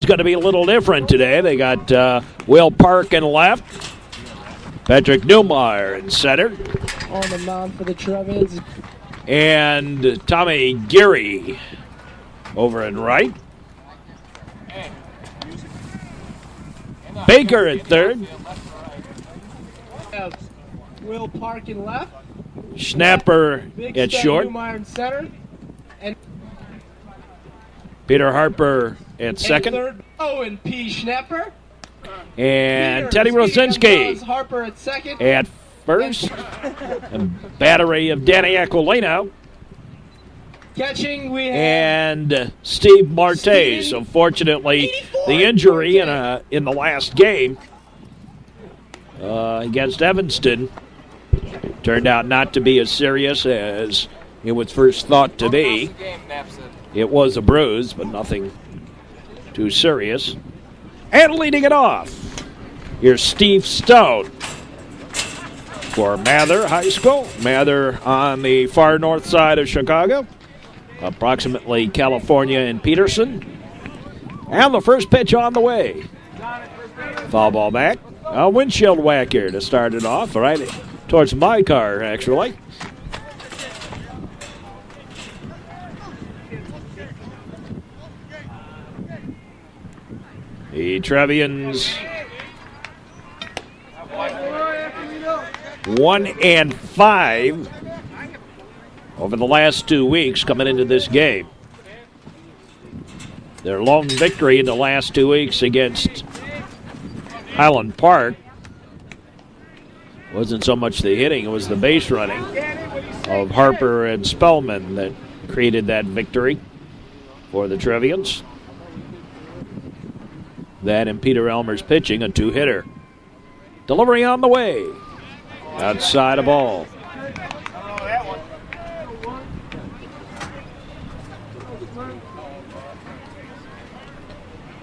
It's going to be a little different today. They got Will Park in left, Patrick Newmeyer in center, on the mound for the Trevians, and Tommy Geary over in right. Baker at third. Will Park in left, Schnapper at short. Newmeyer in center, and Peter Harper at second. third, Owen P. Schnapper. And Teddy Rosinski Harper at second. at first. A battery of Danny Aqualino. Catching, we have And Steve Marte. So fortunately, the injury in the last game against Evanston turned out not to be as serious as it was first thought to be. It was a bruise, but nothing too serious. And leading it off, here's Steve Stone for Mather High School. Mather on the far north side of Chicago, approximately California and Peterson. And the first pitch on the way. Foul ball back. A windshield whack here to start it off, right towards my car, actually. The Trevians 1-5 over the last 2 weeks coming into this game. Their lone victory in the last 2 weeks against Highland Park wasn't so much the hitting, it was the base running of Harper and Spellman that created that victory for the Trevians. That and Peter Elmer's pitching, a two-hitter. Delivery on the way. Outside a ball.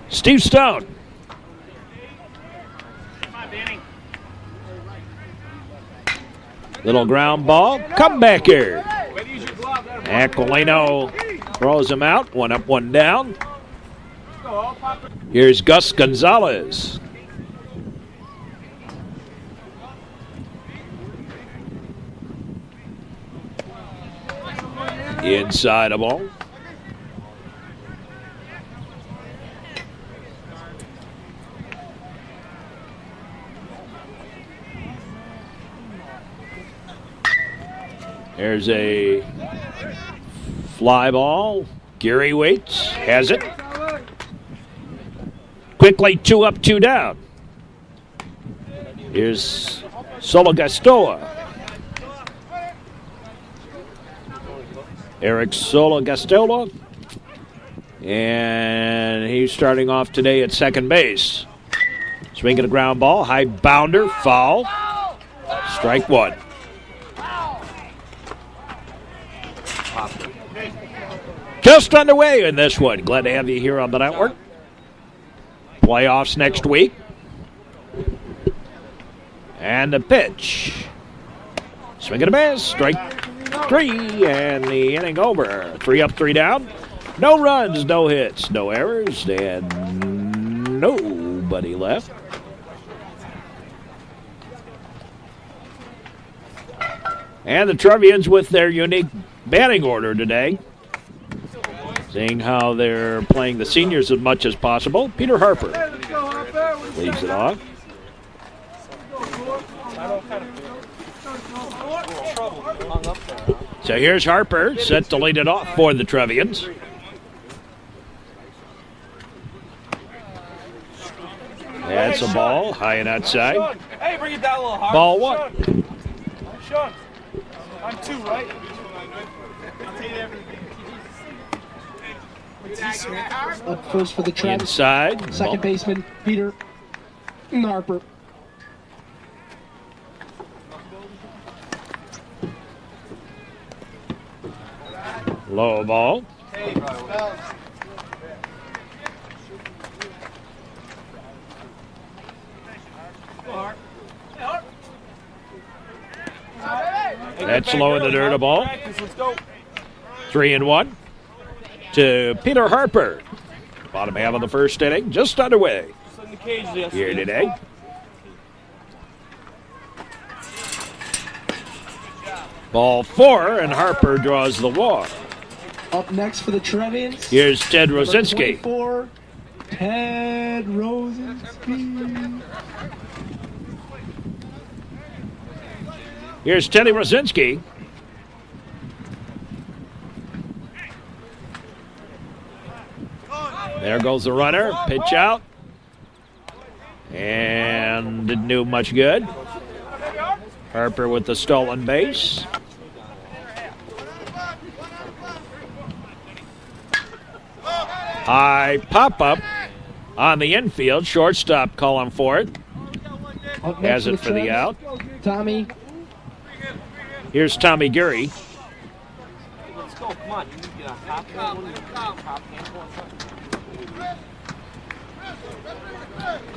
Steve Stone. Little ground ball. Comebacker. Aquilino throws him out. One up, one down. Here's Gus Gonzalez. Inside a ball. There's a fly ball. Geary waits, has it. Quickly 2 up, 2 down. Here's Sologastoa. Eric Sologastola. And he's starting off today at second base. Swinging a ground ball, high bounder, foul. Strike one. Just underway in this one. Glad to have you here on the network. Playoffs next week. And the pitch. Swing and a miss. Strike 3. And the inning over. 3 up, 3 down. No runs, no hits, no errors, and nobody left. And the Trevians with their unique batting order today. Seeing how they're playing the seniors as much as possible. Peter Harper leads it off. So here's Harper, set to lead it off for the Trevians. That's a ball, high and outside. Hey, bring it down a little hard. Ball one. Sean, I'm 2, right? up first for the Trevians. Inside. Second baseman Peter Harper. Low ball. That's low in the dirt, a ball. 3-1 to Peter Harper. Bottom half of the first inning, just underway Just in the cage yesterday. here today. Ball 4, and Harper draws the walk. Up next for the Trevians. Here's Ted Number Rosinski. 24, Ted Rosinski. Here's Teddy Rosinski. There goes the runner. Pitch out. And didn't do much good. Harper with the stolen base. High pop-up on the infield. Shortstop calling for it. Up next Has it for the Trevs, out. Tommy. Here's Tommy Geary. Let's go. Come on. You need to get on top of that. What do you need? Top handle or something?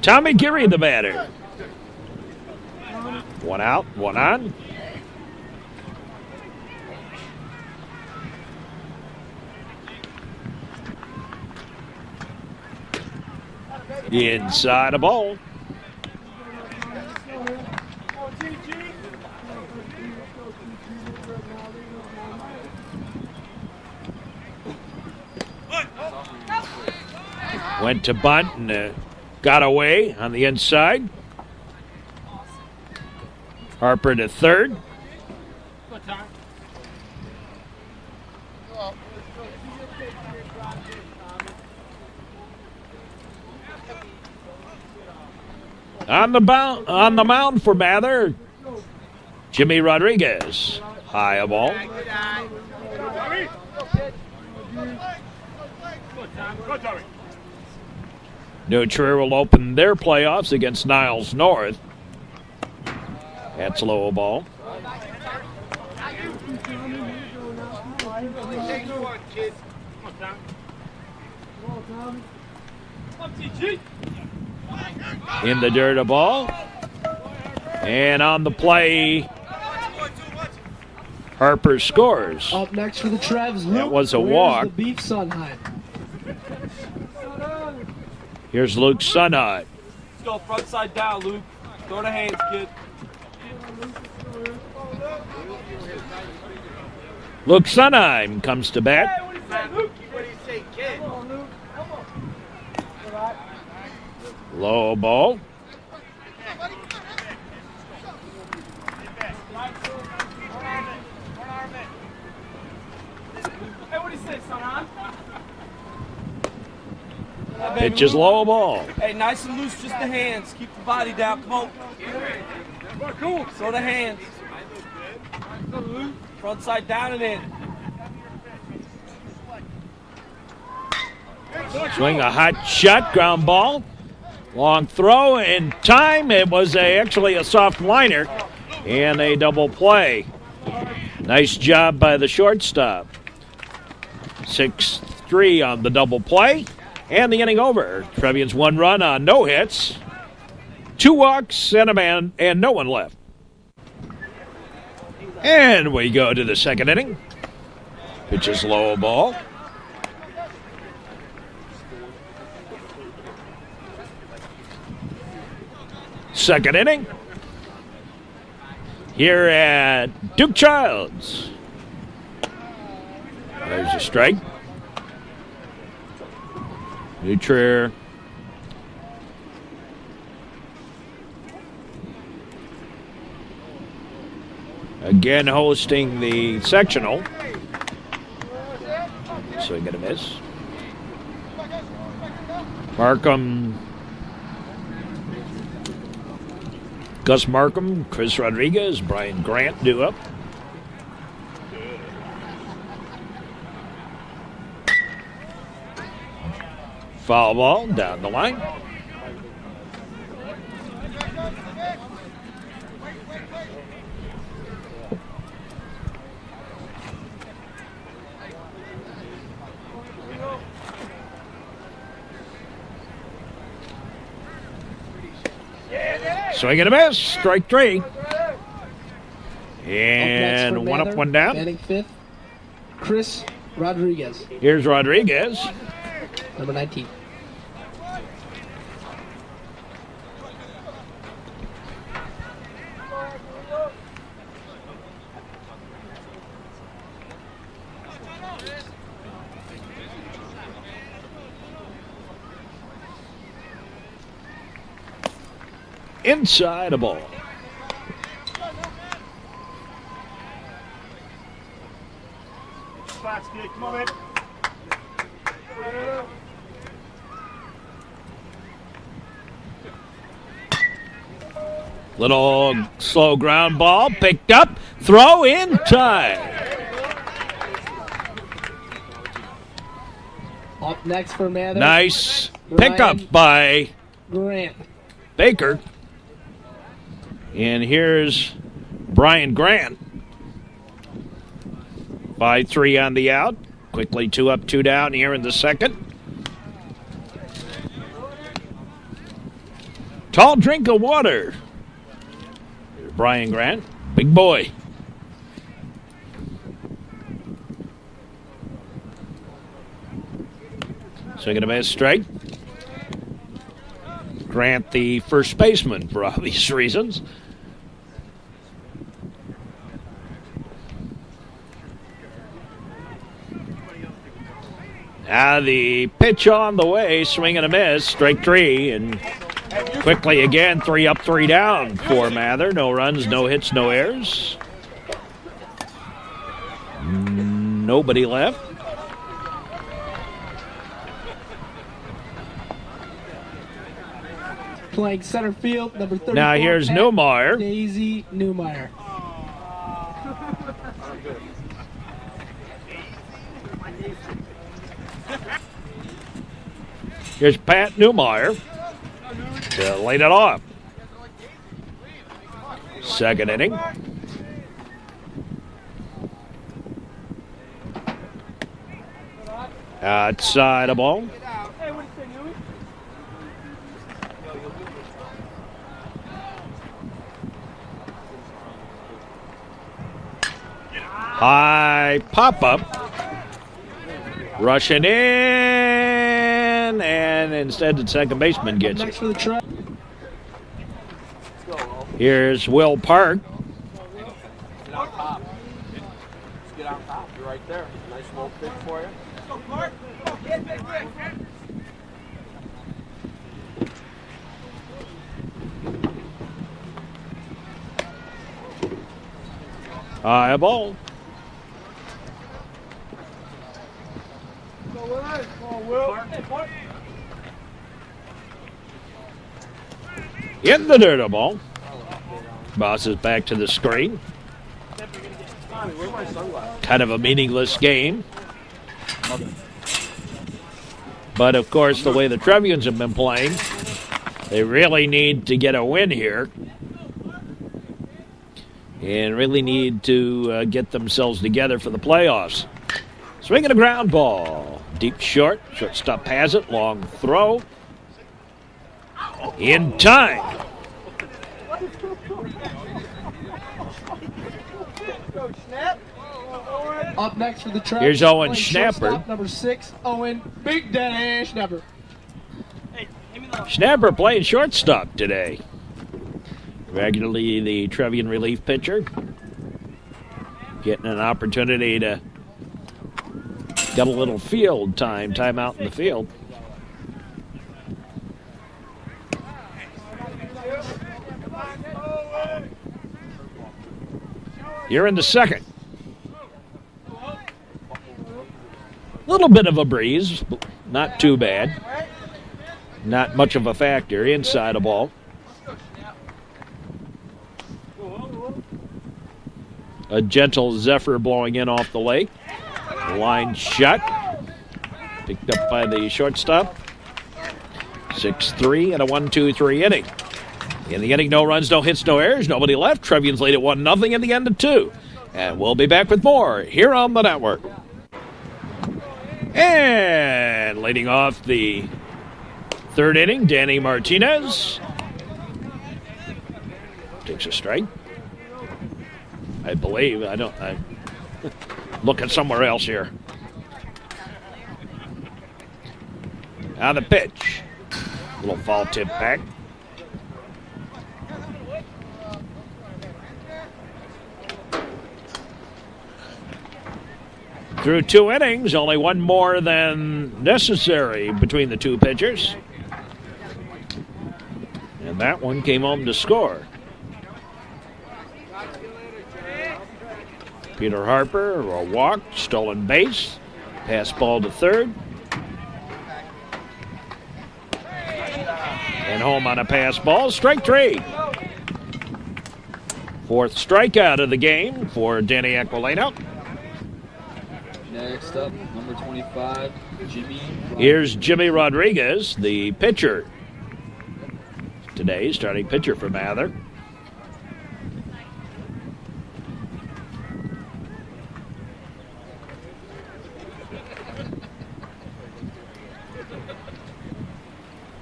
Tommy Geary, the batter. One out, one on. Inside a ball. Went to bunt and got away on the inside. Harper to third. On the mound for Mather, Jimmy Rodriguez. High a ball. New Trier will open their playoffs against Niles North. That's low ball. In the dirt a ball. And on the play, Harper scores. Up next for the Trevs, Luke. That was a Where's walk. the beef Sunheim? Here's Luke Sunhut. Let's go front side down, Luke. Throw the hands, kid. Luke Sunheim comes to bat. Hey, what do you say, Luke? What do you say, kid? Come on, Luke. Come on. Low ball. Hey, what do you say, son? Pitch is low ball. Hey, nice and loose, just the hands. Keep the body down. Come on. Cool. Throw the hands. Front side down and in. Swing a hot shot, ground ball. Long throw in time. It was actually a soft liner and a double play. Nice job by the shortstop. 6-3 on the double play. And the inning over. Trevians 1 run on no hits. 2 walks and a man and no one left. And we go to the second inning. Pitch is low ball. Second inning. Here at Duke Childs. There's a strike. New Trier. Again hosting the sectional. Swing and a miss. Markham. Gus Markham, Chris Rodriguez, Brian Grant due up. Foul ball down the line. Swing and a miss, strike 3. And one up, one down. Batting fifth, Chris Rodriguez, Here's Rodriguez. number 19. inside a ball. Come on, man. Little slow ground ball, picked up, throw in time. Up next for Mather. Nice pickup by Grant. Baker. And here's Brian Grant. 5-3 on the out. Quickly 2 up, 2 down here in the second. Tall drink of water. Here's Brian Grant. Big boy. Swing and a miss, strike. Grant, the first baseman, for obvious reasons. Now the pitch on the way, swing and a miss, strike 3, and quickly again 3 up, 3 down for Mather. No runs, no hits, no errors. Nobody left. Playing center field, number 34. Now here's Newmeyer. Daisy Newmeyer. Here's Pat Newmeyer to lead it off. Second inning. Outside a ball. High pop-up. Rushing in, and instead the second baseman gets Next it. for the Trev. Here's Will Park. Get on top. Just get on top. You're right there. Nice little pitch for you. High ball. In the dirt, a ball. Bounces back to the screen. Kind of a meaningless game. But of course, the way the Trevians have been playing, they really need to get a win here. And really need to get themselves together for the playoffs. Swinging a ground ball. Deep short. Shortstop has it. Long throw. In time. Up next for the Trev. Here's Owen Playing Schnapper. shortstop, number 6, Owen Big Daddy Schnapper. Schnapper playing shortstop today. Regularly the Trevian relief pitcher. Getting an opportunity to get a little field time out in the field. You're in the second. Little bit of a breeze, but not too bad. Not much of a factor inside a ball. A gentle zephyr blowing in off the lake. Line shot. Picked up by the shortstop. 6-3 and a 1-2-3 inning. In the inning, no runs, no hits, no errors. Nobody left. Trevians lead at 1-0 in the end of 2. And we'll be back with more here on the network. And leading off the third inning, Danny Martinez. Takes a strike. I believe. I'm looking somewhere else here. Now the pitch. Little foul tip back. Through 2 innings, only one more than necessary between the two pitchers. And that one came home to score. Peter Harper, a walk, stolen base, pass ball to third. And home on a pass ball, strike 3. Fourth strikeout of the game for Danny Aqualino. Next up, number 25, Jimmy. Here's Jimmy Rodriguez, the pitcher. Today, starting pitcher for Mather.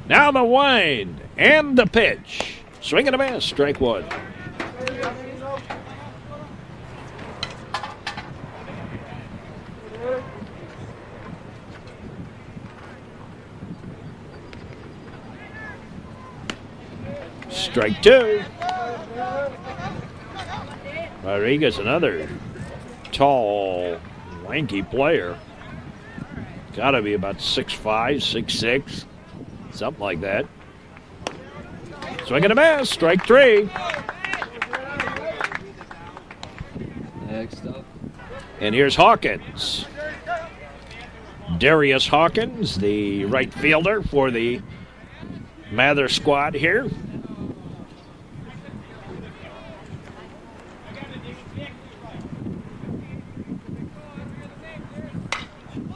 Now the wind and the pitch. Swing and a miss, strike 1. Strike 2. Rodriguez, another tall, lanky player. Got to be about 6'5", 6'6", something like that. Swing and a miss, strike 3. Next up. And here's Hawkins. Darius Hawkins, the right fielder for the Mather squad here.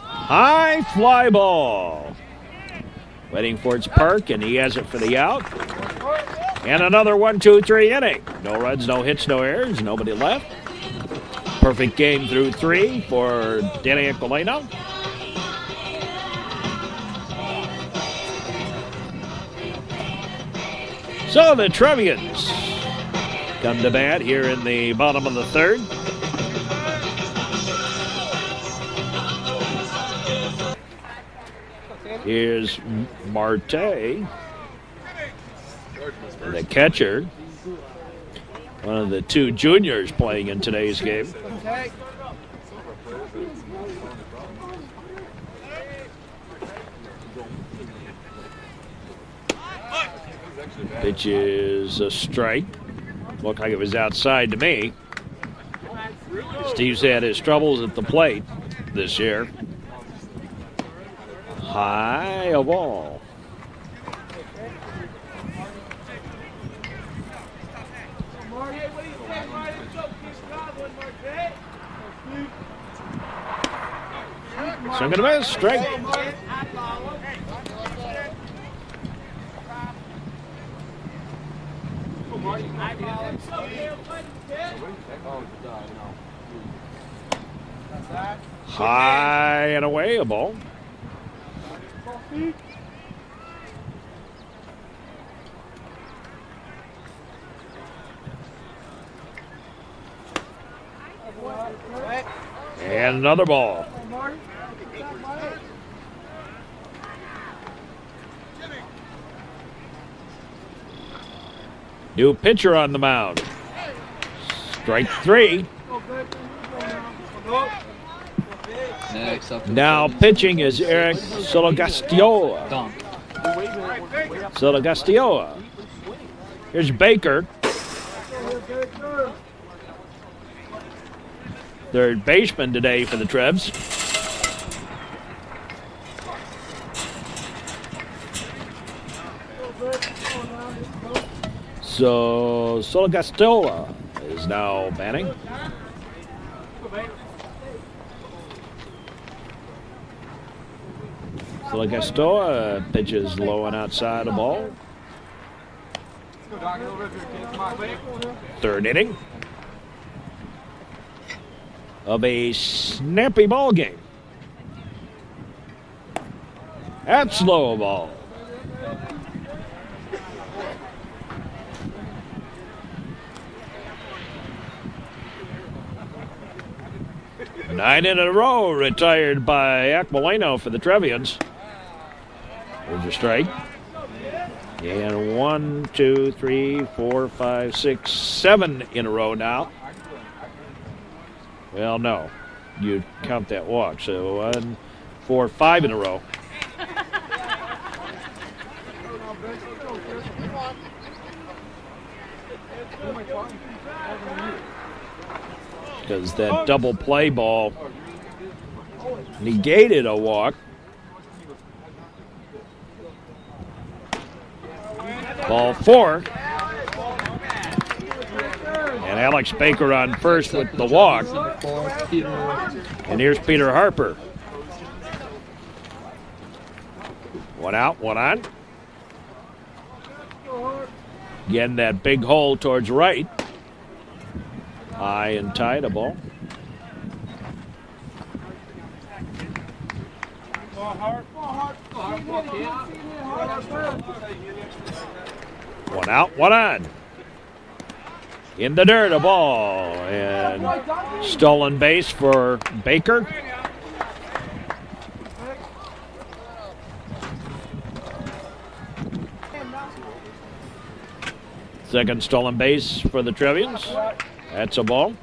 High fly ball. Waiting for its perk, and he has it for the out. And another 1-2-3 inning. No runs, no hits, no errors, nobody left. Perfect game through 3 for Danny Aquilino. So the Trevians come to bat here in the bottom of the third. Here's Marte, the catcher. One of the 2 juniors playing in today's game. Pitch is a strike. Looked like it was outside to me. Steve's had his troubles at the plate this year. High a ball. Swing and a miss, strike. High and away, a ball. And another ball. New pitcher on the mound. Strike 3. Next up. Now pitching is Eric Sologastioa. Sologastioa. Here's Baker. Third baseman today for the Trebs. So Sologastioa is now batting. Sologastioa pitches low and outside the ball. Third inning of a snappy ball game. That's low ball. Nine in a row retired by Aquilino for the Trevians. There's a strike. And 1, 2, 3, 4, 5, 6, 7 in a row now. Well, no. You count that walk. So 1, 4, 5 in a row. Because that double play ball negated a walk. Ball 4. And Alex Baker on first with the walk. And here's Peter Harper. 1 out, 1 on. Again, that big hole towards right. High and tight, a ball. One out, 1 on. In the dirt, a ball. And stolen base for Baker. Second stolen base for the Trevians. That's a ball.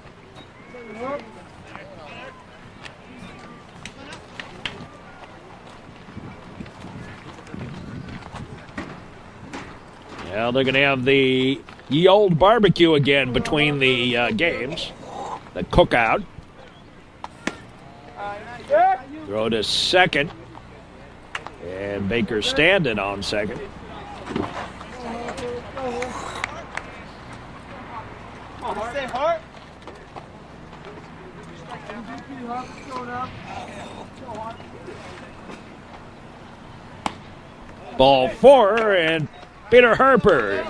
Well, they're going to have the ye old barbecue again between the games. The cookout. Throw to second. And Baker standing on second. Ball 4, and Peter Harper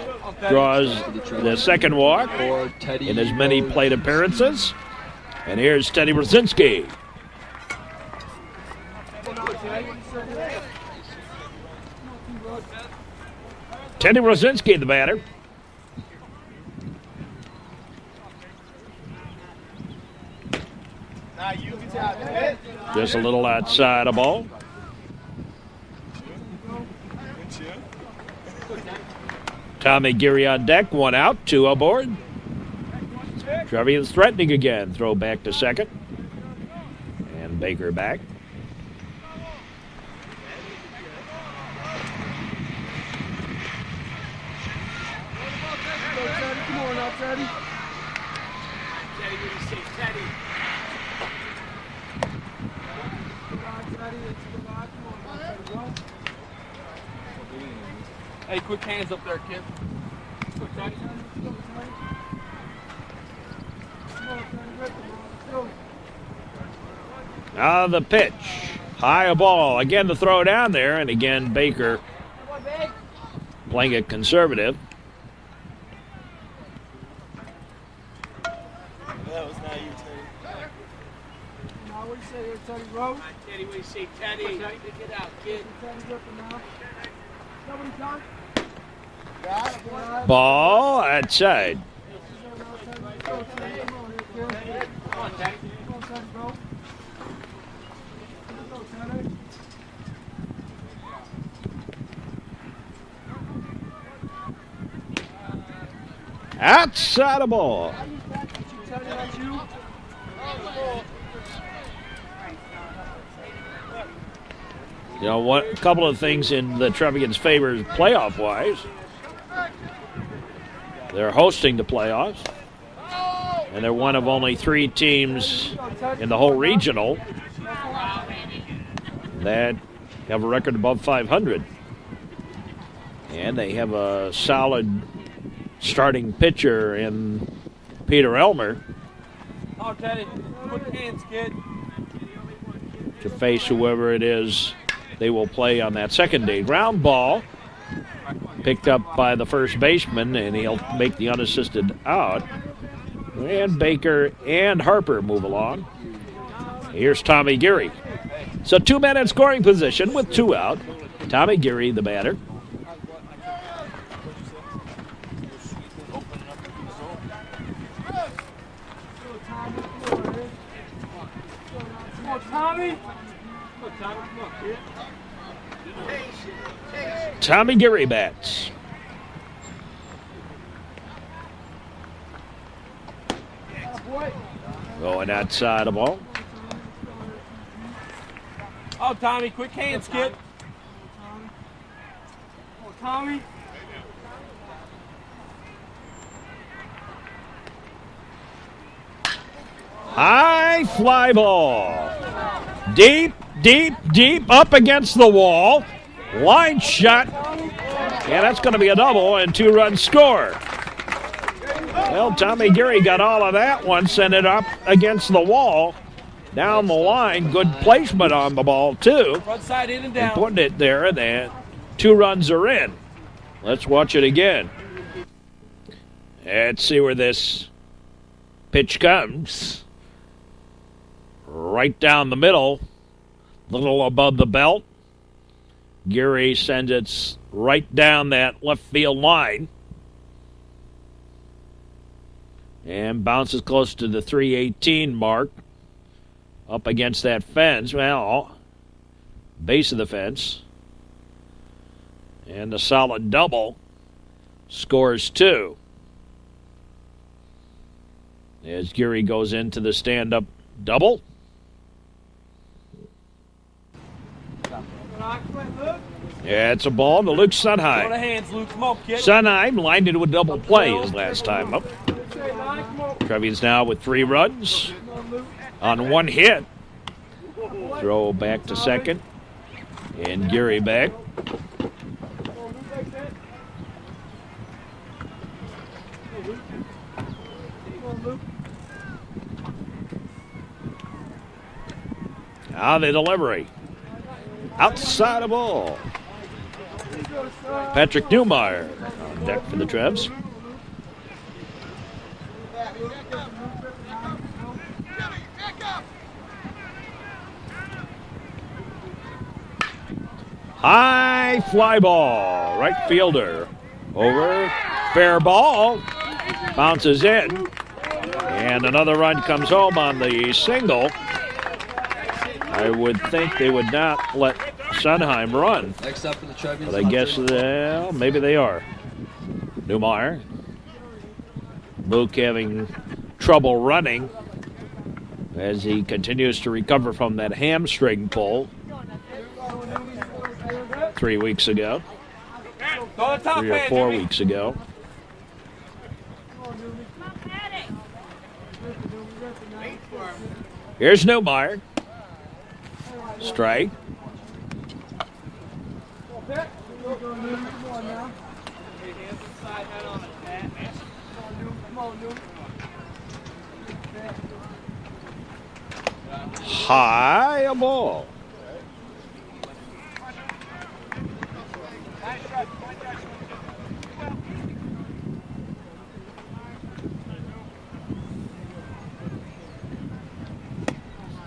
draws the second walk in as many plate appearances. And here's Teddy Rosinski. Teddy Rosinski, the batter. Just a little outside a ball. Tommy Geary on deck, 1 out, 2 aboard. Trevians threatening again. Throw back to second. And Baker back. Come on now, Teddy. Hey, quick hands up there, kid. Now the pitch. High a ball. Again the throw down there, and again Baker playing it conservative. That was not you, Teddy. Now, what do you say here, Teddy Rowe? Teddy, what do you say, Teddy? Get out, kid. Teddy ripping now. Nobody done? Ball outside. Outside a ball. You know, a couple of things in the Trevians' favor playoff-wise. They're hosting the playoffs, and they're one of only 3 teams in the whole regional that have a record above 500. And they have a solid starting pitcher in Peter Elmer. Oh, Teddy, quick hands, kid. To face whoever it is they will play on that second day. Ground ball picked up by the first baseman, and he'll make the unassisted out. And Baker and Harper move along. Here's Tommy Geary. So 2 men in scoring position with 2 out. Tommy Geary, the batter. Tommy Geary bats. Going outside the ball. Oh, Tommy, quick hands, kid. Tommy. High fly ball. Deep, deep, deep up against the wall. Line shot. And that's going to be a double and 2-run score. Well, Tommy Geary got all of that one, sent it up against the wall. Down the line, good placement on the ball, too. Front side in and And down. putting it there, and then 2 runs are in. Let's watch it again. Let's see where this pitch comes. Right down the middle, little above the belt. Geary sends it right down that left field line. And bounces close to the 318 mark. Up against that fence. Well, base of the fence. And a solid double. Scores 2. As Geary goes into the stand-up double. Yeah, it's a ball to Luke Throw the Sunheim. hands, Luke. Come on, kid. Sunheim lined into a double play his last time up. Trevians now with 3 runs on 1 hit. Throw back to second. And Geary back. Now the delivery. Outside of ball. Patrick Newmeyer on deck for the Trebs. High fly ball. Right fielder. Over. Fair ball. Bounces in. And another run comes home on the single. I would think they would not let Sunheim run. Next up for the Trevians. But I guess, well, maybe they are. Newmeyer. Luke having trouble running as he continues to recover from that hamstring pull 3 weeks ago. Throw the top 3 or hand, 4 Jimmy. weeks ago. Here's Newmeyer. Strike. High a ball.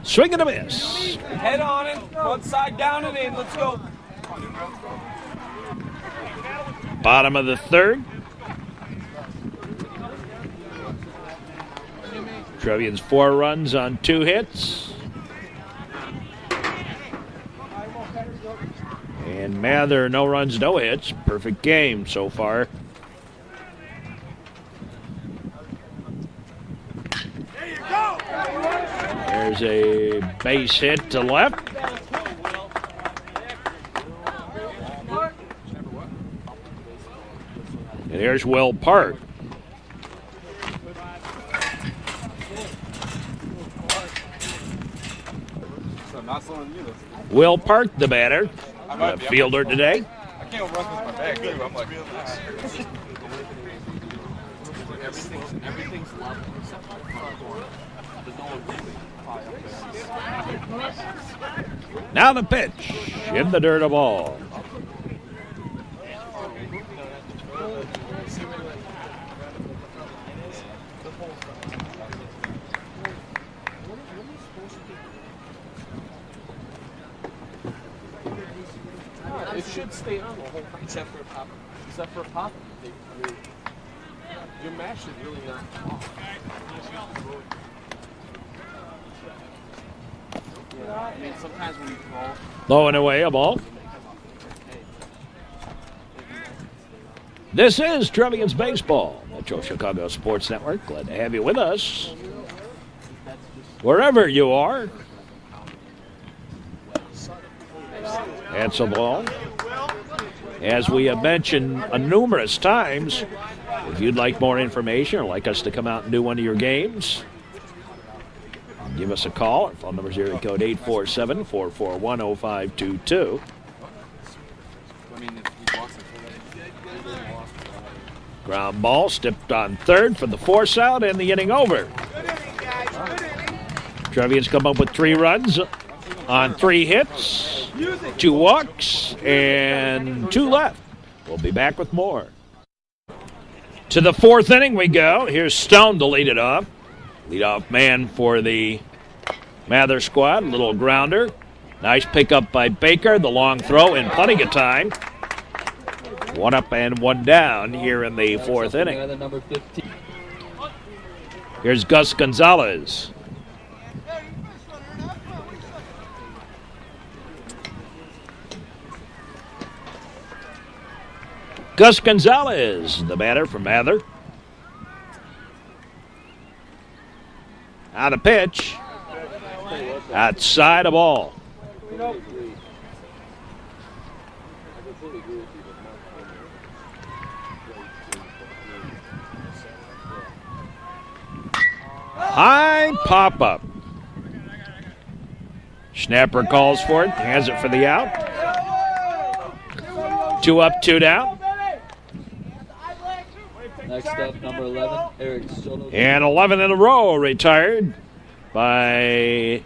Swing and a miss. Head on it. Front side down and in. Let's go. Bottom of the 3rd. Trevians 4 runs on 2 hits. And Mather, no runs, no hits. Perfect game so far. There's a base hit to left. And here's Will Park. Will Park, the batter, the fielder today. I can't run with my bag too. I'm like, Everything's level except for the front door. There's no one really high up there. Now the pitch. In the dirt of ball. It should stay on the whole thing. Except for a pop. Except for a pop. I mean, your mash is really not off. Yeah, I mean, sometimes when you throw, Low and away, a ball. This is Trevians Baseball, Metro Chicago Sports Network. Glad to have you with us. Wherever you are. That's a ball. As we have mentioned numerous times, if you'd like more information or like us to come out and do one of your games, give us a call. Our phone number is area code 847-441-0522. Ground ball stepped on third for the force out and the inning over. Trevians come up with 3 runs on 3 hits, 2 walks, and 2 left. We'll be back with more. To the 4th inning we go. Here's Stone to lead it off. Leadoff man for the Mather squad. Little grounder. Nice pickup by Baker. The long throw in plenty of time. 1 up and 1 down here in the 4th inning. Number 15. Here's Gus Gonzalez. Gus Gonzalez, the batter from Mather. Out of pitch. Outside of ball. High pop-up. Schnapper calls for it, hands it for the out. 2 up, 2 down. Next up, number 11, Eric Soto. And 11 in a row retired by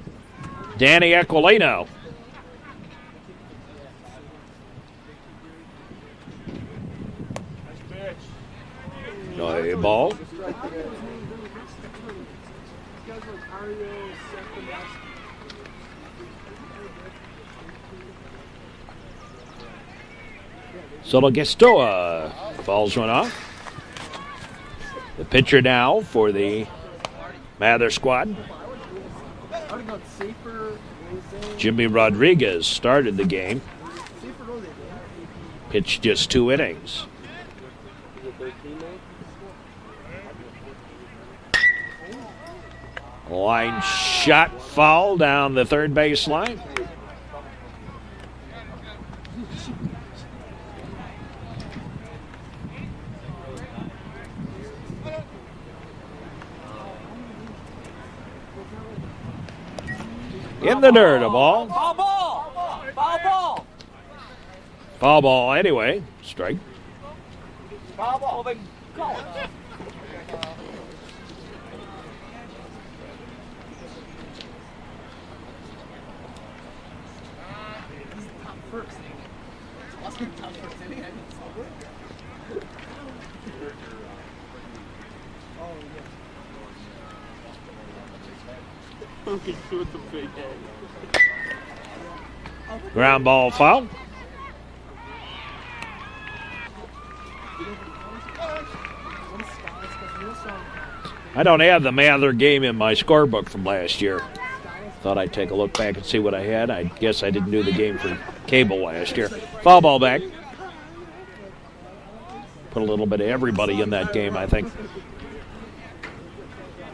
Danny Aqualino. No ball. Soto Gestoa falls one off. The pitcher now for the Mather squad. Jimmy Rodriguez started the game. Pitched just 2 innings. Line shot foul down the third base line. In the dirt, a ball. Foul ball! Foul ball! Foul ball anyway. Strike. Foul ball, then call it. Ground ball foul. I don't have the Mather game in my scorebook from last year. Thought I'd take a look back and see what I had. I guess I didn't do the game for cable last year. Foul ball back. Put a little bit of everybody in that game, I think.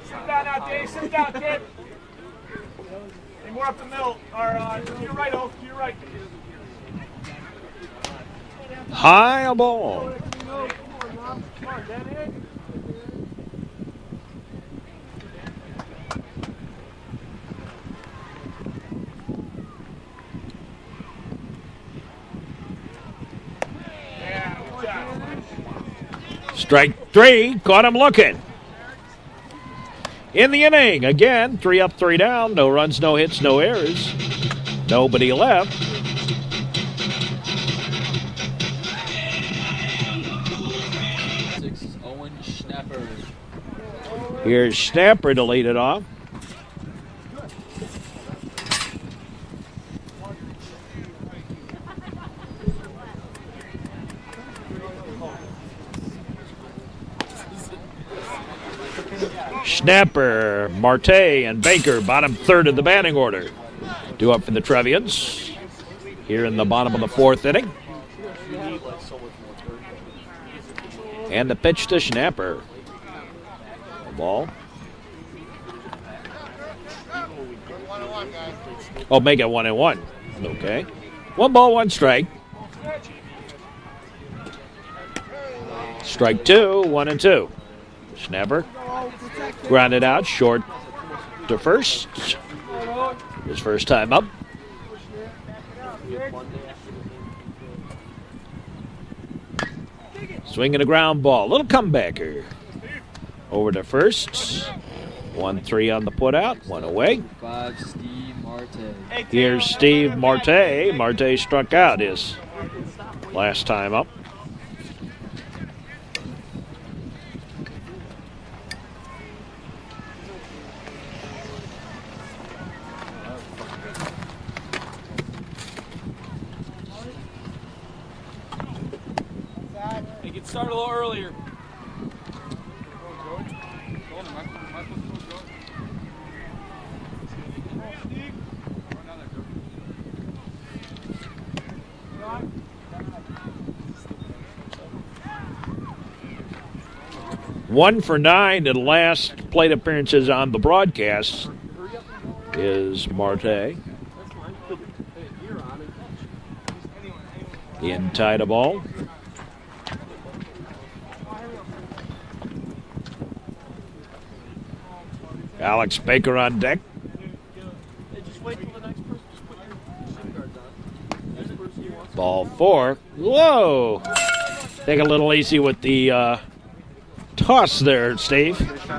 Sit down now, Dave. Sit down, kid. Hey, more up the middle. Or to your right, Oak. To your right. High a ball. Come on, Danny. Strike 3. Caught him looking. In the inning, again, 3 up, 3 down. No runs, no hits, no errors. Nobody left. Owen Schnapper. Here's Schnapper to lead it off. Schnapper, Marte, and Baker, bottom third of the batting order. 2 up for the Trevians here in the bottom of the 4th inning. And the pitch to Schnapper. The ball. Oh, make it 1-1. Okay. 1 ball, 1 strike. Strike two, 1-2. Schnapper grounded out short to first. His first time up. Swinging a ground ball. Little comebacker. Over to first. 1-3 on the putout. One away. 5, Steve Marte. Here's Steve Marte. Marte struck out his last time up. Hey, get started a little earlier. One for 9 in the last plate appearances on the broadcast is Marte. In tied a ball. Alex Baker on deck. Ball 4. Whoa! Take a little easy with the toss there, Steve. Next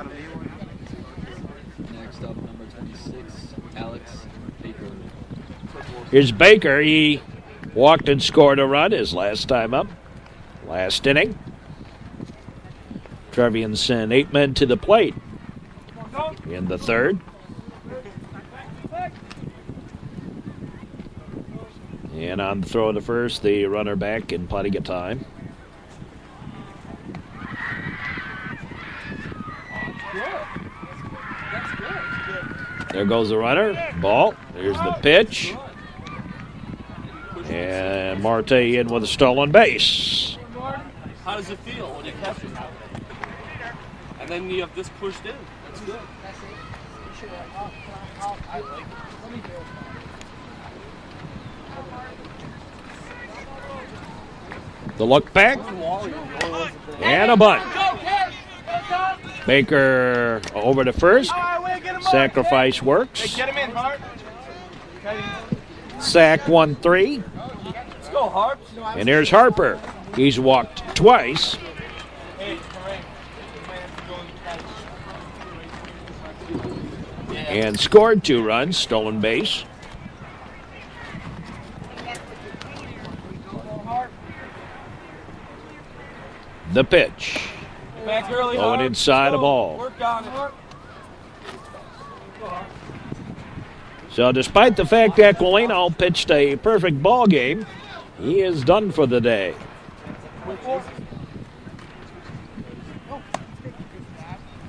up, number 26, Alex Baker. Here's Baker. He walked and scored a run his last time up. Last inning. Trevians sent 8 men to the plate in the third. And on the throw to first, the runner back in plenty of time. There goes the runner. Ball. There's the pitch. And Marte in with a stolen base. How does it feel when you catch it? And then you have this pushed in. That's good. The look back. And a bunt. Baker over to first. Sacrifice works. Get him in, Hart. Sack 1-3. Let's go, Hart. And there's Harper. He's walked twice. And scored 2 runs. Stolen base. The pitch. Back early, Going Hart. inside Let's a go. ball. Work on it. So despite the fact that Aqualino pitched a perfect ball game, he is done for the day.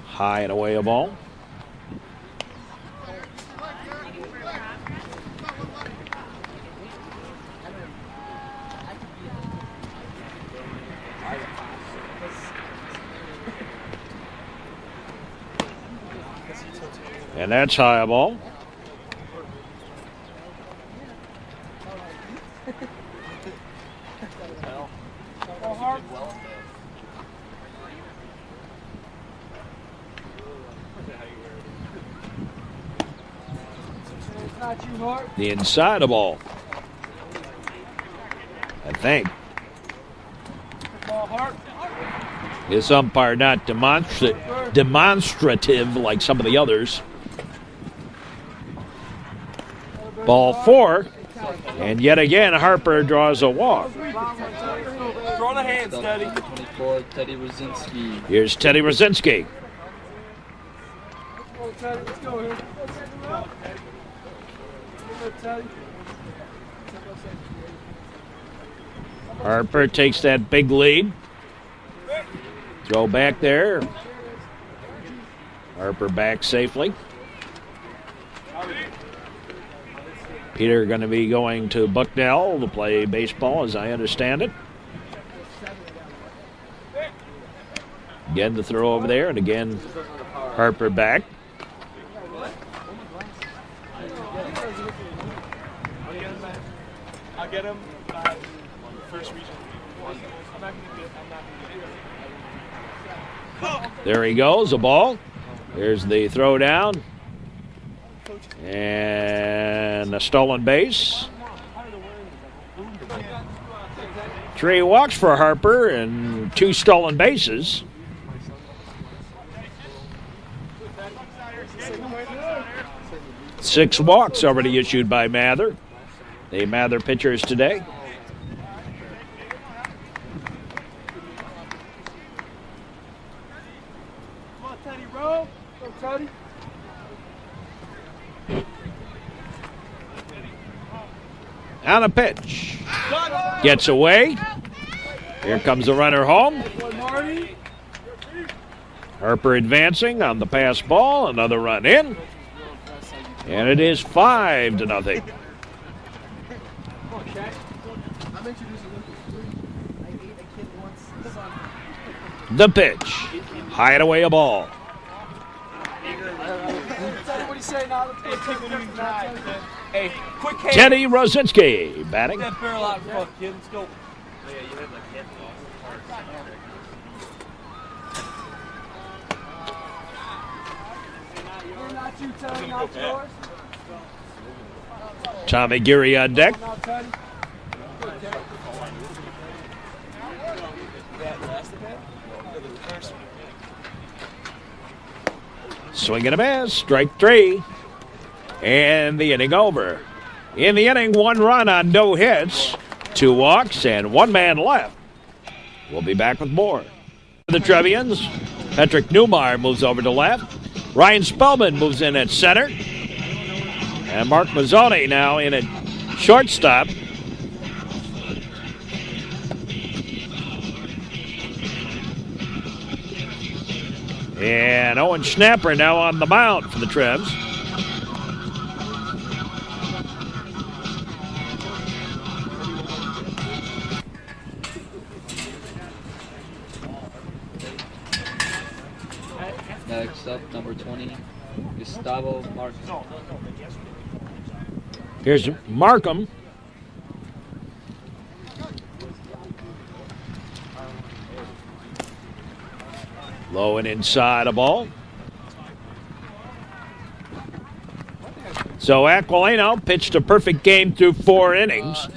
High and away a ball. And that's high a ball. The inside of ball. I think. This umpire not demonstrative like some of the others. Ball 4. And yet again, Harper draws a walk. Throw the hands, Teddy. Number 24, Teddy Rosinski. Here's Teddy Rosinski. Let's go here. Harper takes that big lead. Throw back there. Harper back safely. Peter going to be going to Bucknell to play baseball, as I understand it. Again, the throw over there, and again, Harper back. I'll get him first region. I'm not going to get There he goes, a ball. Here's the throw down. And a stolen base. 3 walks for Harper and 2 stolen bases. Six walks already issued by Mather. The Mather pitchers today. Come on, Teddy, roll. Go, Teddy. On a pitch. Gets away. Here comes the runner home. Boy, Marty. Harper advancing on the pass ball. Another run in. And it is 5-0. Come on, Cat. I'm introducing Lucas. I ate a kid once. The pitch. High and away a ball. Teddy, what do you say now? Let's go. Hey, quick hand. Teddy Rosinski batting. That barrel out in front, kid. Let's go. Not you, Teddy, not yours. Tommy Geary on deck. Now, Teddy. Swing and a miss. Strike 3. And the inning over. In the inning, 1 run on no hits, 2 walks, and 1 man left. We'll be back with more. The Trevians, Patrick Newmeyer moves over to left. Ryan Spellman moves in at center. And Mark Mazzoni now in at shortstop. And Owen Schnapper now on the mound for the Trevs. Next up, number 20, Gustavo Martin. Here's Markham. Low and inside a ball. So Aqualino pitched a perfect game through 4 innings.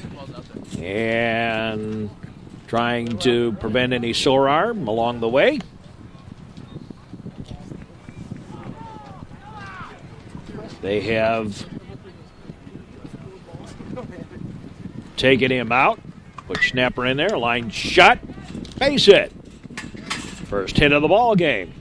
And trying to prevent any sore arm along the way. They have taken him out. Put Schnapper in there. Line shot. Base hit. First hit of the ball game.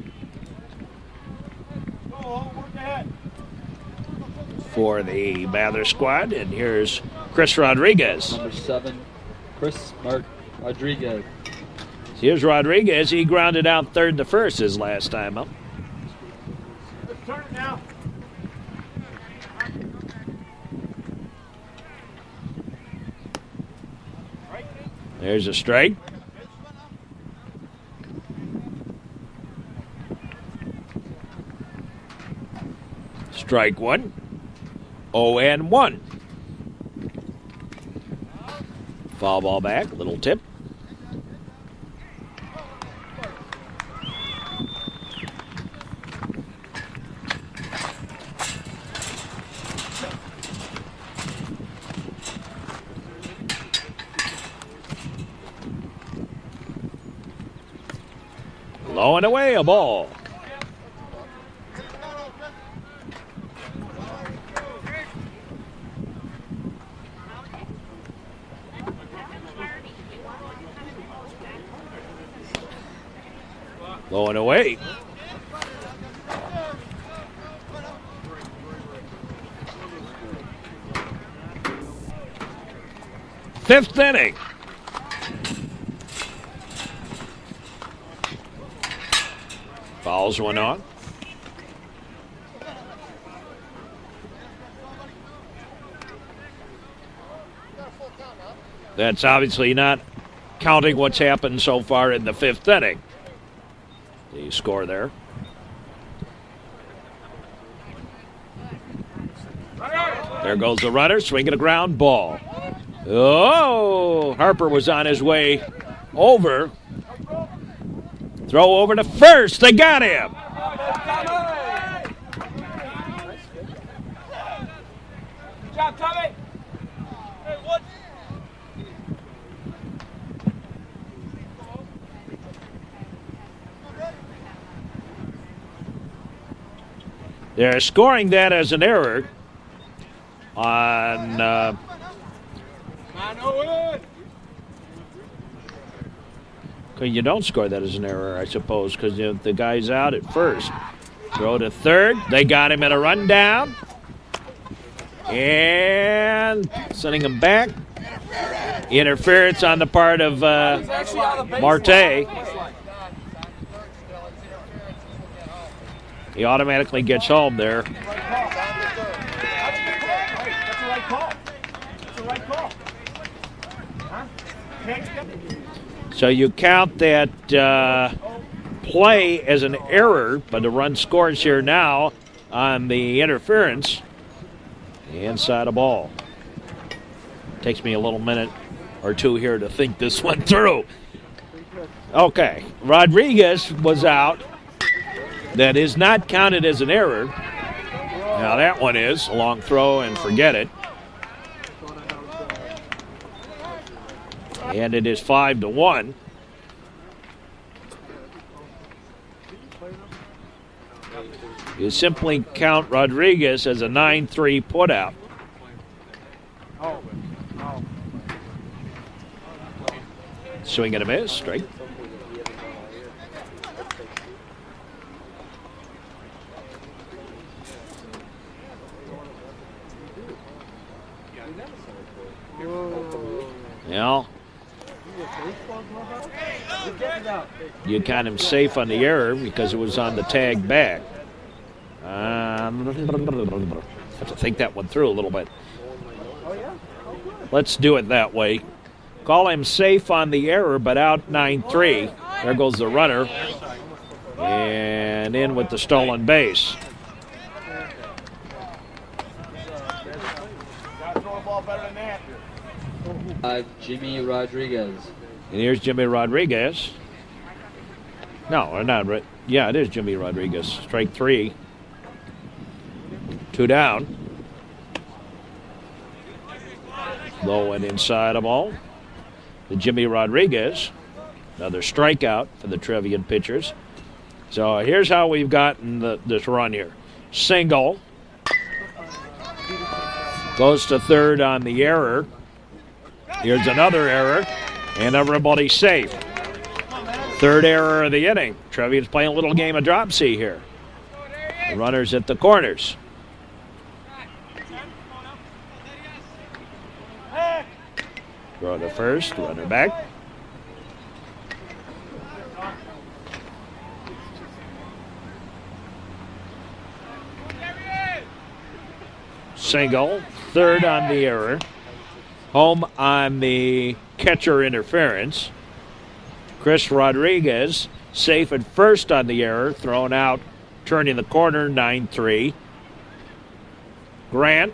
For the Mather squad. And here's Chris Rodriguez. Number 7, Chris Rodriguez. Here's Rodriguez. He grounded out third to first his last time up. Turn it now. There's a strike. Strike 1. 0-1. Foul ball back. Little tip. Low and away, a ball. Low and away. Fifth inning. Fouls one on. That's obviously not counting what's happened so far in the 5th inning. The score there. There goes the runner, swinging a ground ball. Oh, Harper was on his way over. Throw over to first. They got him. Good job, Tommy. They're scoring that as an error on you don't score that as an error, I suppose, because the guy's out at first. Throw to third. They got him in a rundown. And sending him back. Interference on the part of Marte. He automatically gets home there. That's a right call. That's a right call. Huh? So you count that play as an error, but the run scores here now on the interference. Inside a ball. Takes me a little minute or two here to think this one through. Okay, Rodriguez was out. That is not counted as an error. Now that one is a long throw and forget it. And it is 5-1. You simply count Rodriguez as a 9-3 putout. Swing and a miss, straight. Yeah. You count him safe on the error because it was on the tag back. Have to think that one through a little bit. Let's do it that way. Call him safe on the error, but out 9-3. There goes the runner. And in with the stolen base. Jimmy Rodriguez. And here's Jimmy Rodriguez. No, or not. Yeah, it is Jimmy Rodriguez. Strike three. 2 down. Low and inside a ball. To Jimmy Rodriguez. Another strikeout for the Trevian pitchers. So here's how we've gotten this run here. Single. Goes to third on the error. Here's another error. And everybody's safe. Third error of the inning. Trevian's playing a little game of drop-C here. The runners at the corners. Throw to first, runner back. Single, third on the error. Home on the catcher interference. Chris Rodriguez, safe at first on the error, thrown out, turning the corner, 9-3. Grant,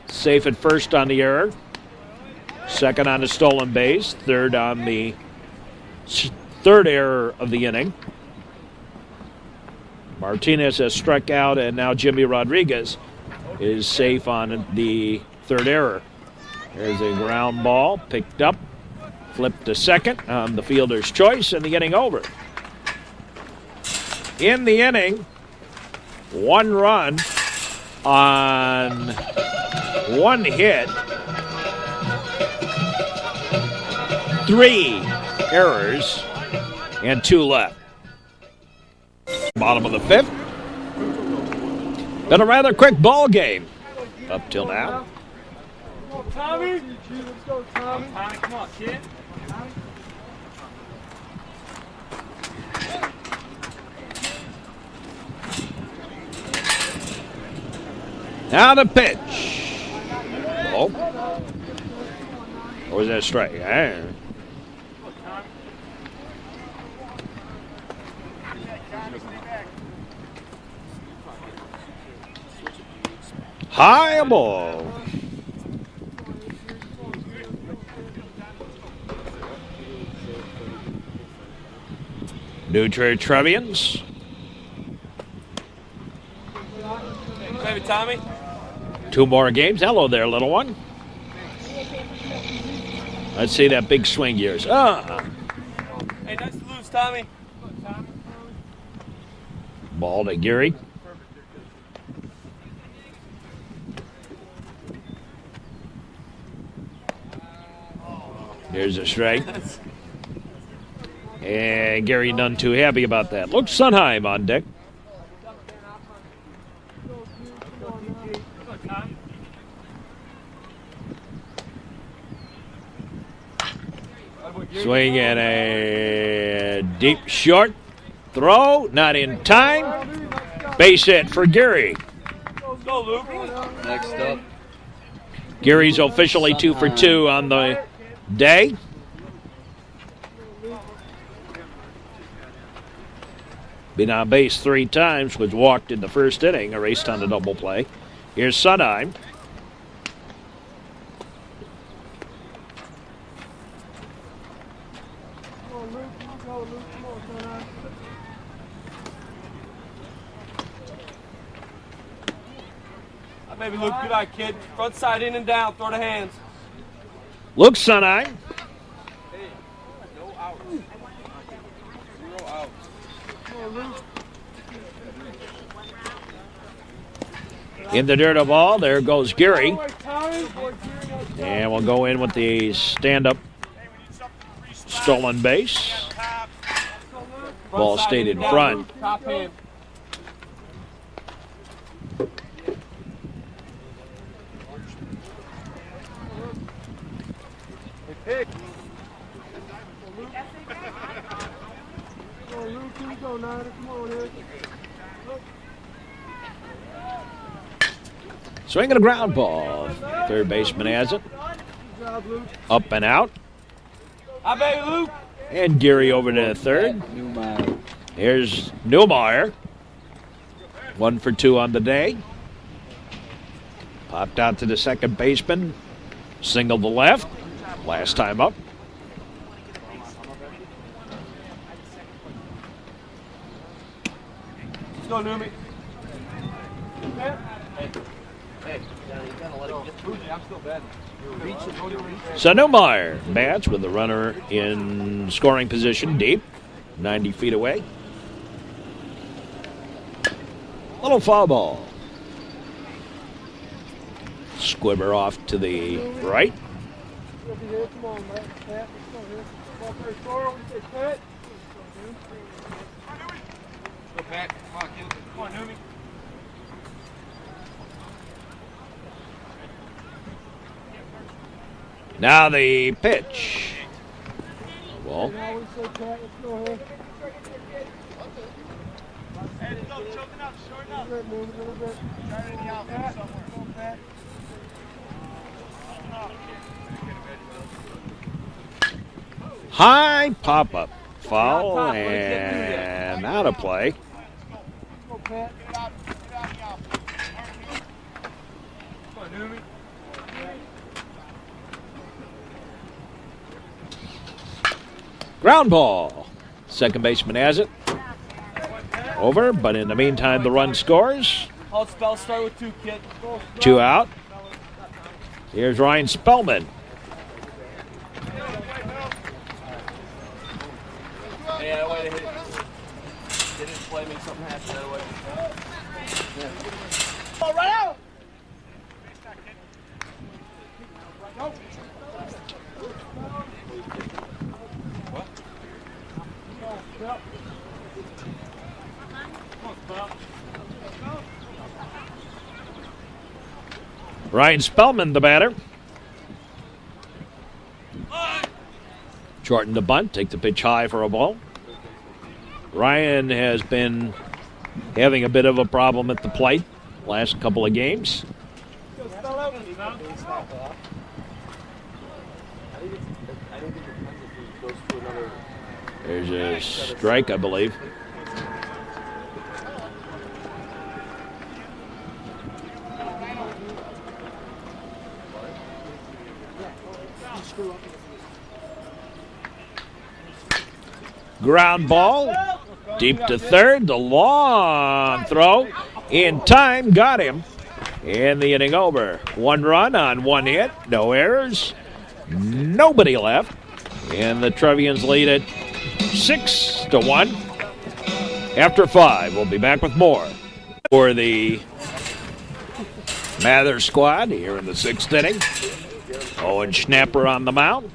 safe at first on the error. Second on the stolen base, third on the third error of the inning. Martinez has struck out, and now Jimmy Rodriguez is safe on the third error. There's a ground ball picked up, flipped to second on the fielder's choice, and the inning over. In the inning, 1 run on 1 hit. 3 errors and 2 left. Bottom of the 5th. Been a rather quick ball game up till now. Tommy! Let's go, Tommy. Tommy, come on, kid. Now the pitch. Oh. Or was that a strike? High ball. New Trier Trevians. Baby Tommy. 2 more games. Hello there, little one. Let's see that big swing yours. Hey, nice to lose, Tommy. Ball to Geary. Here's a strike. And Gary none too happy about that. Luke Sunheim on deck. Swing and a deep short throw. Not in time. Base hit for Gary. Go, Luke. Next up. Gary's officially 2 for 2 on the day. Been on base 3 times, was walked in the first inning, erased on the double play. Here's Sunheim. Baby Luke, good eye, kid. Front side in and down. Throw the hands. Luke Sunheim. Hey, no outs. 0 outs. In the dirt of ball, there goes Gary. And we'll go in with the stand-up stolen base. Ball stayed in front. Top hand. Swinging a ground ball. Third baseman has it. Up and out. Hi, baby Luke. And Gary over to third. Here's Newmeyer. 1 for 2 on the day. Popped out to the second baseman. Single to left. Last time up. Let's go, Newmy. So Newmeyer bats with the runner in scoring position deep. 90 feet away. Little foul ball. Squibber off to the right. Go, Pat. Come on, kid. Come on, Newmy. Now the pitch. Ball. High pop-up. Foul and out of play. Ground ball. Second baseman has it. Over, but in the meantime, the run scores. Hold spell, start with 2, kid. 2 out. Here's Ryan Spellman. Yeah, that way to hit it. They didn't play me, something happened that way. Oh, right out! Ryan Spellman, the batter. Shorten the bunt, take the pitch high for a ball. Ryan has been having a bit of a problem at the plate last couple of games. There's a strike, I believe. Ground ball Deep to third. The long throw in time got him. And the inning over. 1 run on 1 hit. No errors. Nobody left. And the Trevians lead it 6-1. After 5, we'll be back with more for the Mather squad here in the 6th inning. Owen Schnapper on the mound.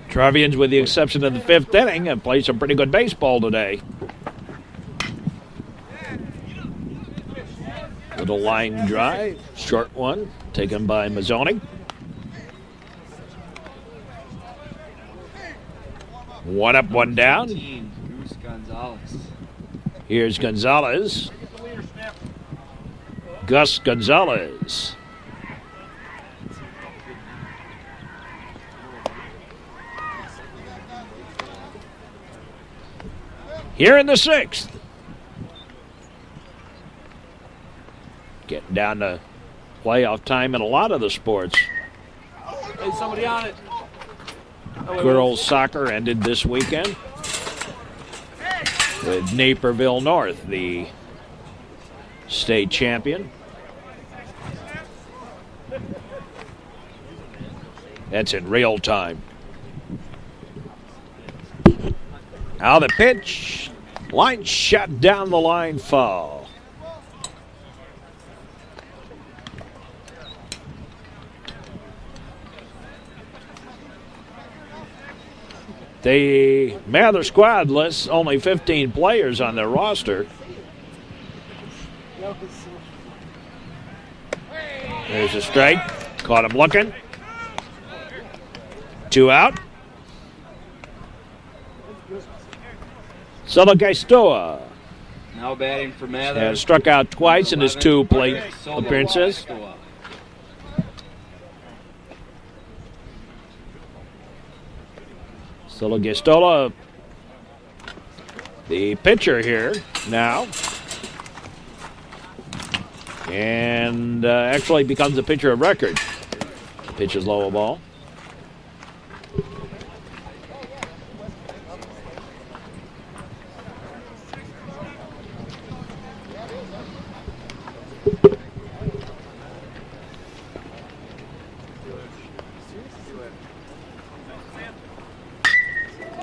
Trevians, with the exception of the 5th inning, have played some pretty good baseball today. Little line drive, short one, taken by Mazzoni. 1 up, 1 down. Here's Gonzalez. Gus Gonzalez. Here in the 6th. Getting down to playoff time in a lot of the sports. Hey, somebody on it. Girls soccer ended this weekend with Naperville North, the state champion. That's in real time. Now the pitch. Line shot down the line, foul. The Mather squad lists only 15 players on their roster. There's a strike. Caught him looking. 2 out. Salagaistoa Now batting for Mather. has struck out twice in his 2 plate appearances. Salagaistoa, the pitcher here now, and actually becomes a pitcher of record. Pitches low ball.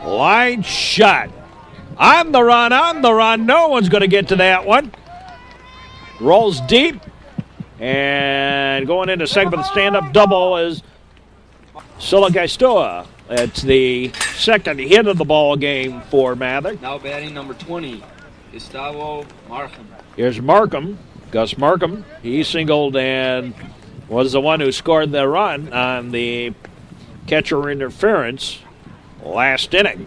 Line shot. On the run, on the run. No one's going to get to that one. Rolls deep. And going into second with a stand-up double is Salagaistoa. That's the 2nd hit of the ball game for Mather. Now batting number 20, Gustavo Markham. Here's Markham, Gus Markham. He singled and was the one who scored the run on the catcher interference last inning.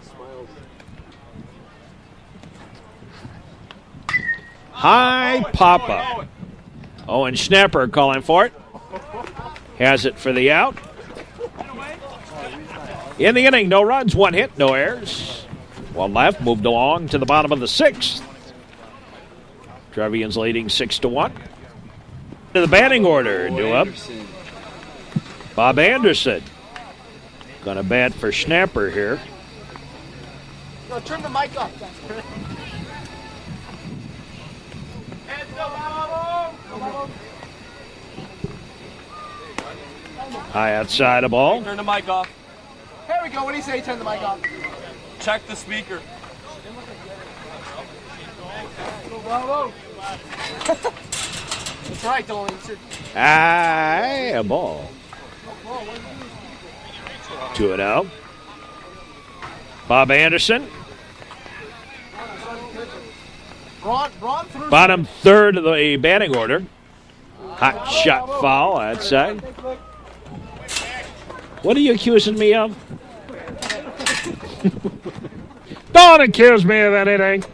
High pop-up. Owen Schnapper calling for it. Has it for the out. In the inning, no runs, 1 hit, no errors. 1 left, moved along to the bottom of the 6th. Trevians leading 6-1. To the batting order, due up. Bob Anderson. Going to bat for Schnapper here. No, turn the mic up. High outside the ball. Turn the mic off. Here we go. What do you say? Turn the mic off. Check the speaker. Bravo. That's right, Dolan. High a ball. 2-0. Bob Anderson. Braun through. Bottom 3rd of the batting order. Hot shot foul outside. What are you accusing me of? Don't accuse me of anything.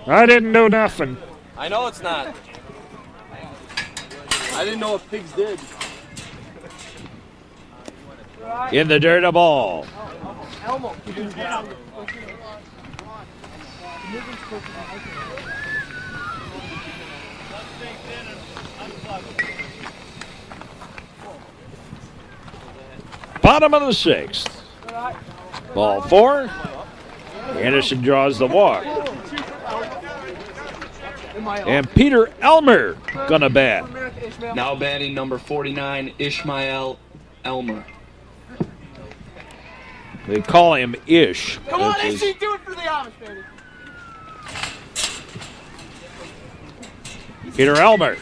I didn't do nothing. I know it's not. I didn't know what pigs did. In the dirt, a ball. Elmo. Bottom of the 6th. Ball 4. Anderson draws the walk. And Peter Elmer gonna bat. Now batting number 49, Ishmael Elmer. They call him Ish. Come on, Ishy, do it for the Amish, baby. Peter Elmer.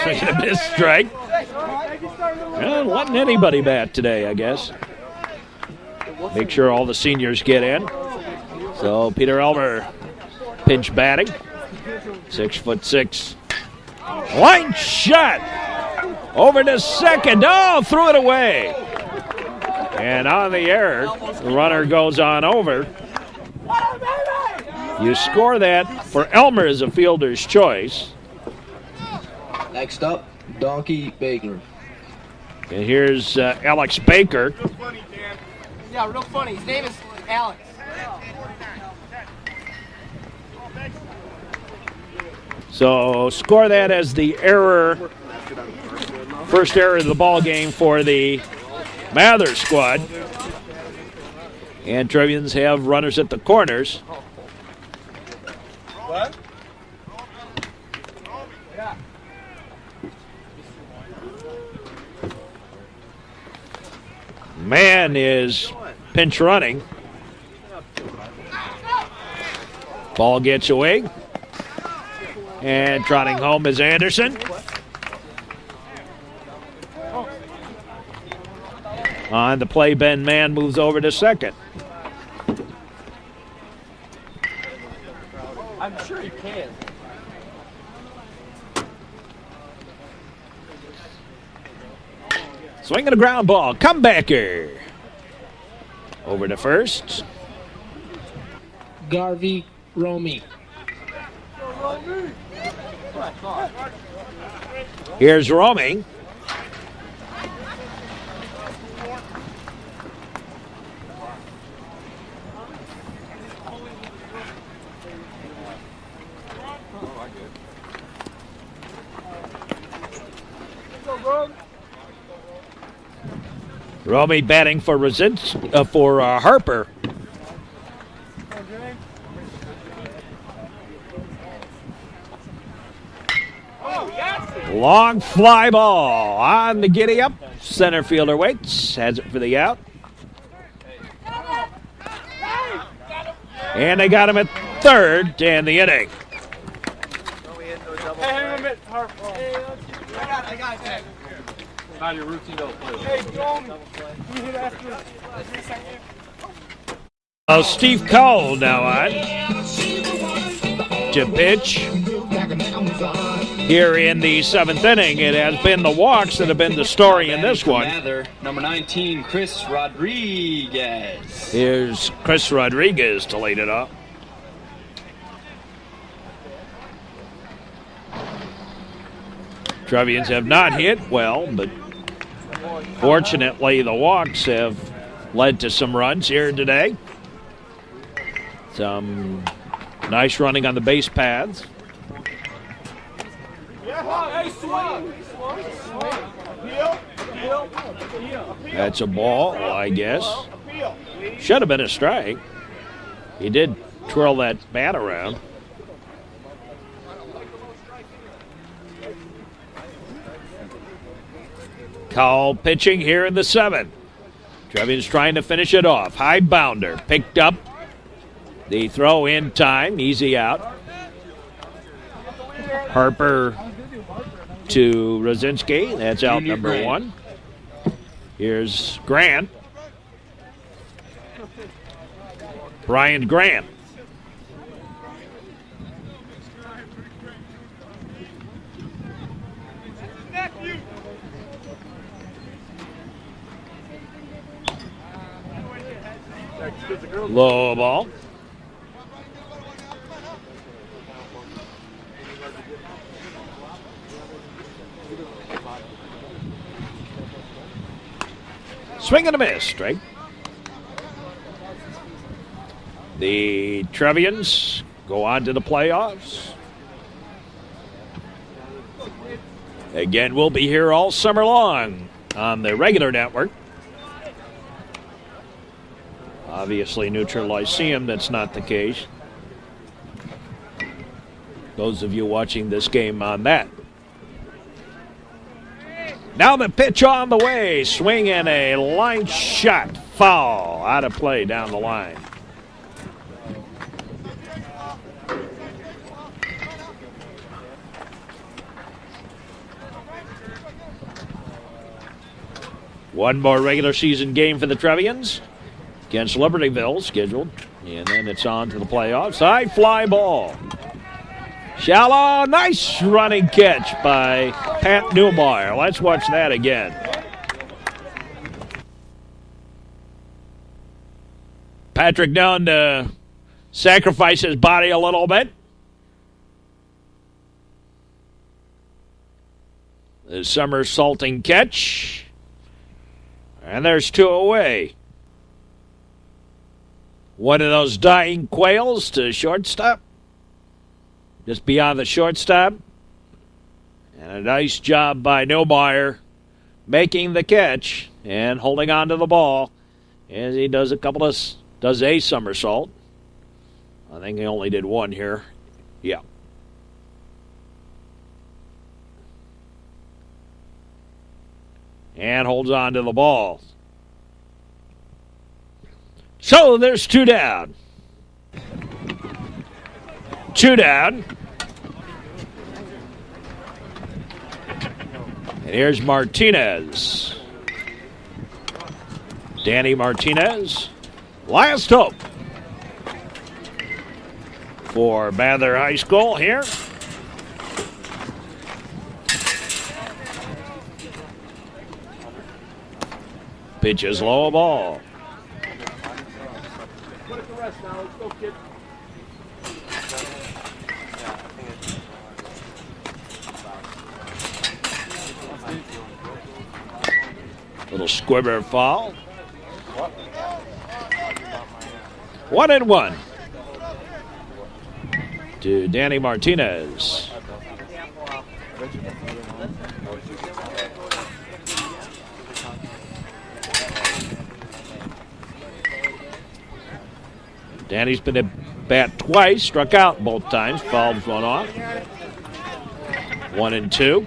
Swinging a miss strike. Well, letting anybody bat today, I guess. Make sure all the seniors get in. So Peter Elmer pinch batting. 6'6". Line shot. Over to second. Oh, threw it away. And on the air, the runner goes on over. You score that for Elmer as a fielder's choice. Next up, Donkey Baker. And here's Alex Baker. Yeah, real funny. His name is Alex. So score that as the error, first error of the ball game for the Mather squad. And Trevians have runners at the corners. What? Man is pinch running. Ball gets away. And trotting home is Anderson. On the play, Ben Mann moves over to second. I'm sure he can. Swinging a ground ball. Comebacker. Over to first. Garvey Romy. Here's Romy. Romy batting for Harper. Long fly ball on the giddy up. Center fielder waits, has it for the out. And they got him at third and the inning. Hey, hang on a minute, Harper. I got it. Not your routine double play. Hey, Tony, we hit after. Steve Cowell now on to pitch. Here in the 7th inning, it has been the walks that have been the story in this one. Number 19, Chris Rodriguez. Here's Chris Rodriguez to lead it up. Trevians have not hit well, but fortunately the walks have led to some runs here today. Some nice running on the base paths. That's a ball, I guess. Should have been a strike. He did twirl that bat around. Cowell pitching here in the 7th. Trevians trying to finish it off. High bounder. Picked up. The throw in time. Easy out. Harper to Rosinski. That's out Junior number Grant. 1. Here's Grant. Brian Grant. Low ball. Swing and a miss, strike. The Trevians go on to the playoffs. Again, we'll be here all summer long on the regular network. Obviously, Neutral Lyceum, that's not the case. Those of you watching this game on that. Now the pitch on the way. Swing and a line shot. Foul. Out of play down the line. One more regular season game for the Trevians against Libertyville scheduled. And then it's on to the playoffs. High fly ball. Shallow, nice running catch by Pat Newmeyer. Let's watch that again. Patrick known to sacrifice his body a little bit. The somersaulting catch. And there's two away. One of those dying quails to shortstop. Just beyond the shortstop. And a nice job by Newmeyer making the catch and holding on to the ball as he does a somersault. I think he only did one here. Yeah. And holds on to the ball. So there's two down. Two down. And here's Martinez. Danny Martinez. Last hope for Mather High School here. Pitch is low, ball. Put it to rest now. Let's go, kid. Little squibber foul. 1-1 to Danny Martinez. Danny's been at bat twice, struck out both times, fouled one off. 1-2.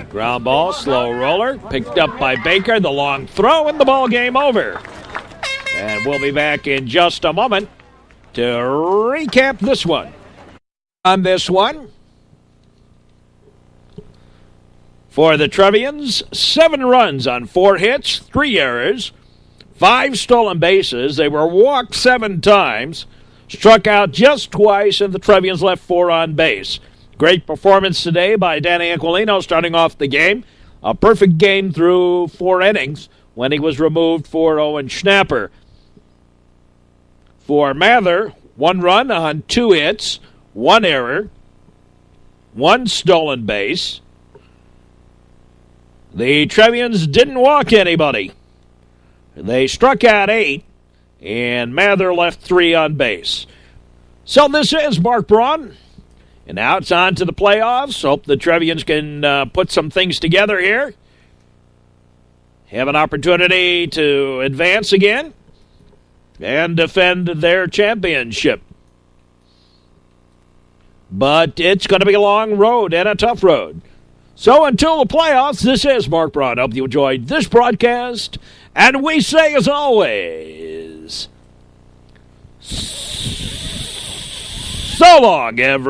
Ground ball, slow roller, picked up by Baker, the long throw, and the ball game over. And we'll be back in just a moment to recap this one. On this one, for the Trevians, 7 runs on 4 hits, 3 errors, 5 stolen bases. They were walked 7 times, struck out just twice, and the Trevians left 4 on base. Great performance today by Danny Aqualino starting off the game. A perfect game through 4 innings when he was removed for Owen Schnapper. For Mather, 1 run on 2 hits, 1 error, 1 stolen base. The Trevians didn't walk anybody. They struck out 8, and Mather left 3 on base. So this is Mark Braun. And now it's on to the playoffs. Hope the Trevians can put some things together here. Have an opportunity to advance again and defend their championship. But it's going to be a long road and a tough road. So until the playoffs, this is Mark Braun. Hope you enjoyed this broadcast. And we say, as always, so long, everyone.